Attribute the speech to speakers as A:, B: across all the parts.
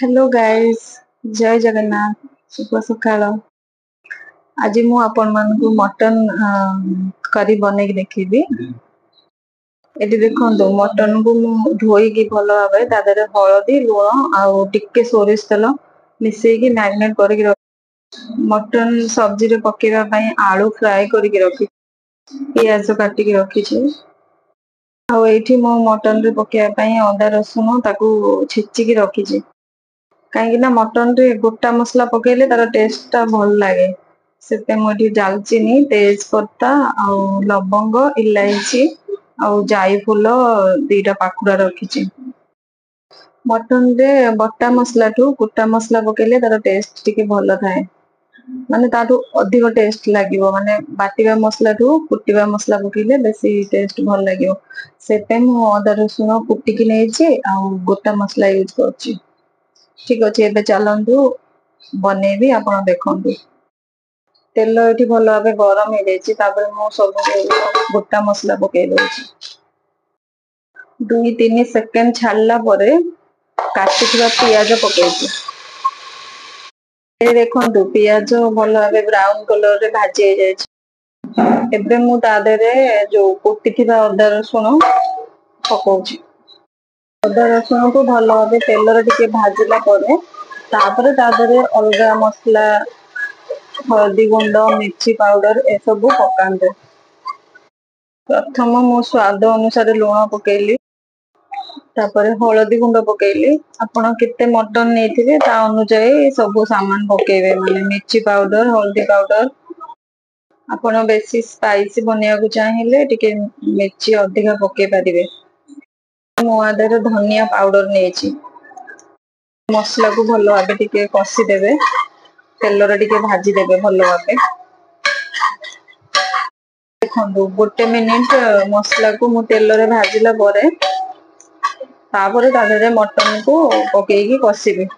A: Hello guys, जय जगन्नाथ। शुभ सकाळ। आज मु आपण मानकु मटन करी बने के देखिबी। एटी देखंतु मटन को मु धोई की भलो भाबे दादरे हळदी लूण आउ टिक्के सोरिष तेल मिसेई की मैरिनेट करके मटन सब्जी रे पकेबा पई आलू फ्राई करके रखी पियाज काटी के रखी छी। आउ एठी मो मटन रे पकेबा पई अदा रसुन ताकू छिच्ची की रखी छी। कहीं ना मटन रे गोटा मसला पकेले तार टेस्ट टा भल लागे से मुझे दालचीनी तेज पत्ता आउ लवंग इलायची आउ जाई फूल दीटा पाखुड़ा रखी। मटन रे बटा मसला ठू गोटा मसला पकेले तार टेस्ट टिके भल थाए माने ताठू अधिक टेस्ट लागिवो माने बाटिबा मसला ठू कुटिबा मसला पकेले बेसी टेस्ट भल लागिवो सेते मु अदा रसुन कुटिकी नेछि आउ गोटा मसला यूज करछि। ठीक अच्छे एबे चलंतु बनेबी आपण देखंतु। तेल एठी भलो भाबे गरम हे जायछि तापर मु सब गोटा मसला पके दोछि। 2-3 सेकंड छाडला परे काटिथिबा पियाज पकेछि। ए देखंतु पियाज भलो भाबे ब्राउन कलर रे भाजी हे जायछि। एबे मु तादेरे जो कुटिथिबा अदा रसुन पकोछि। अदा रसुन को भलो भाबे तेल रे टिके भाजिला परे तापर तादेरे अलगा मसला हल्दी गुंड मिर्ची पाउडर ए सब पकांदे। प्रथम मु स्वाद अनुसार लूण पकेली तापर हळदी गुंड पकेली आपण केते मटन नेथिबे ता अनुसार सब सामान पकेबे माने मिर्ची पाउडर हल्दी पाउडर आपण बेसी स्पाइसी बनिया को चाहिले टिके मिर्ची अधिका पके परिबे। मु आदर धनिया पाउडर नेछि मसला को भलो भाबे टिके कसी देबे तेल रे टिके भाजी देबे भलो भाबे। देखंतु गोटे मिनिट मसला को मु तेल रे भाजिला परे तापर तादेरे मटन को पकेकी कसीबे।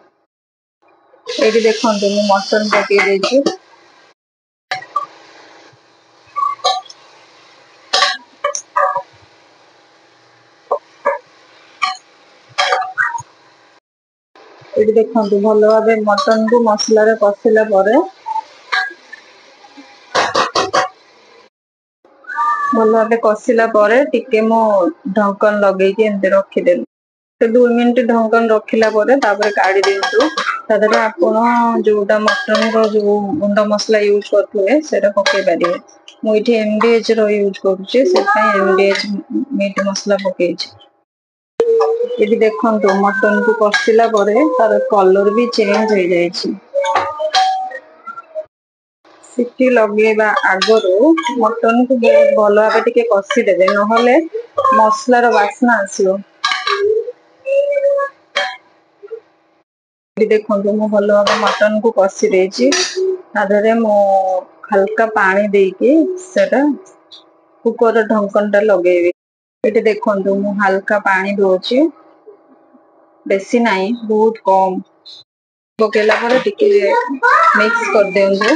A: एठी देखंतु मु मटन पके देछि। एठी देखंतु भलो भाबे मटन को मसला रे कसिला परे भलो भाबे कसिला परे टिके मो ढक्कन लगेई के एंते रखि देली। 2 मिनिट ढक्कन रखिला परे तापर काढी दियंतु। तादरे आपण जोटा मटन रो जो गुंड मसला यूज करथुए सेटा पके परिबे। मु इठी एमडीएच रो यूज करूची से पई एमडीएच मीट मसला पकेछि। एठी देखंतु मटन को कसिला परे तार कलर भी चेंज हो जायछि। सिटी लगेबा आगरो मटन को बहुत भलो भाबे टिके कसी देबे नहले मसला रो वासना आसीबो। देखंतु मु भलो भाबे मटन को कसी देछि तादरे मु हल्का पानी देके सेटा कुकर ढक्कन टा लगेबी। एठी देखंतु मु हल्का पानी दोछि बेसी नाही बहुत कम पकेला परे टिके मिक्स कर देंगे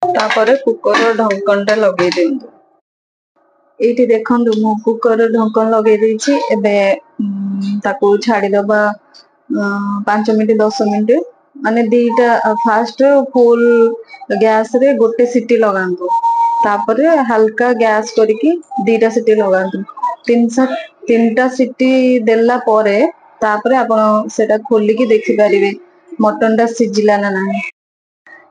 A: तापर कुकर ढक्कन टा लगे देंगे। एठी देखंतु मु कुकर ढक्कन लगे देछि एबे ताकू छाडी दबा 5 मिनिट 10 मिनिट माने दीटा फास्ट फुल गैस रे गोटे सीटी लगांतु तापर हल्का गैस करके दीटा सीटी लगांतु 3टा सीटी देला परे तापर आपण सेटा खोली की देखि परिबे मटन टा सिजिला ना नाही।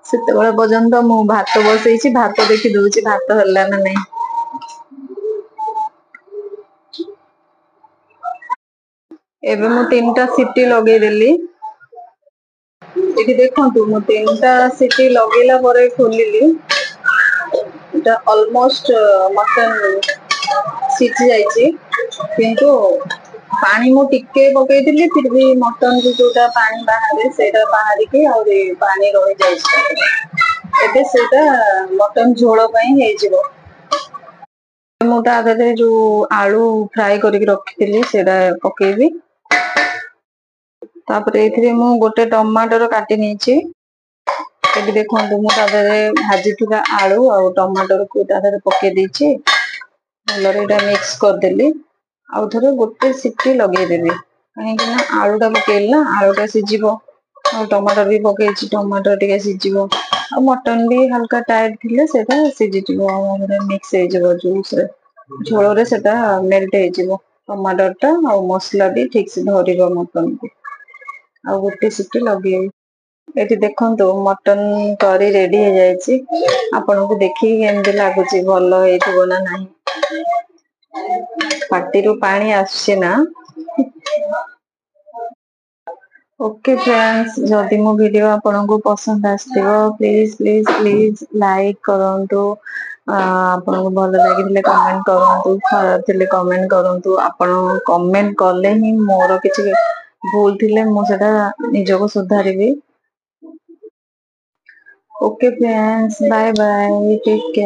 A: सेते बेला पर्यंत मु भात बसैछि भात देखि दोछि भात हल्ला ना नाही। एबे मु 3टा सीटी लगे देली। एठी देखंतु मु 3टा सीटी लगेला परे खोलिली एटा ऑलमोस्ट मटन सिझी जायछि किंतु पानी मु टिके पके दिली फिर भी मटन को जोटा पानी बाहरे सेटा बाहरी के और पानी रहि जायछि। एबे सेटा मटन झोल पई हे जिवो। मु तादरे जो आलू फ्राई करके रखिथिली सेटा पकेबी तापर एथिरे मु गोटे टमाटर काटी नेछि। एबे देखंतु मु तादरे भाजिथिबा आलू और टमाटर को तादरे पके देछि भलरे एटा मिक्स कर देली ଆଉ ଥରେ ଗୋଟେ ସିଟି ଲଗେଇଦେବି, କାହିଁକି ନା ଆଳୁଟା ପକେଇଲି ନା, ଆଳୁଟା ସିଝିବ। ଆଉ ଟମାଟର ବି ପକେଇଛି, ଟମାଟର ଟିକେ ସିଝିବ। ଆଉ ମଟନ ବି ହାଲକା ଟାଇଟ୍ ଥିଲେ ସେଇଟା ସିଝିଯିବ, ଆଉ ମିକ୍ସ ହେଇଯିବ ଜୁସରେ, ଝୋଳରେ ସେଟା ମେଲ୍ଟ ହେଇଯିବ। ଟମାଟର ଟା ଆଉ ମସଲା ବି ଠିକ ସେ ଧରିବ ମଟନକୁ। ଆଉ ଗୋଟେ ସିଟି ଲଗେଇବି। ଏଠି ଦେଖନ୍ତୁ ମଟନ କରି ରେଡି ହେଇଯାଇଛି। ଆପଣଙ୍କୁ ଦେଖିକି କେମିତି ଲାଗୁଛି, ଭଲ ହେଇଥିବ ନା ନାହିଁ? ପାଟିରୁ ପାଣି ଆସୁଛି ନା? ଓକେ ଫ୍ରେଣ୍ଡସ୍, ଯଦି ମୋ ଭିଡିଓ ଆପଣଙ୍କୁ ପସନ୍ଦ ଆସିଥିବ ପ୍ଲିଜ ପ୍ଲିଜ ପ୍ଲିଜ ଲାଇକ୍ କରନ୍ତୁ। ଆପଣଙ୍କୁ ଭଲ ଲାଗିଥିଲେ କମେଣ୍ଟ କରନ୍ତୁ, ଖରାପ ଥିଲେ କମେଣ୍ଟ କରନ୍ତୁ। ଆପଣ କମେଣ୍ଟ କଲେ ହିଁ ମୋର କିଛି ଭୁଲ ଥିଲେ ମୁଁ ସେଟା ନିଜକୁ ସୁଧାରିବି। Okay friends, bye bye, take care.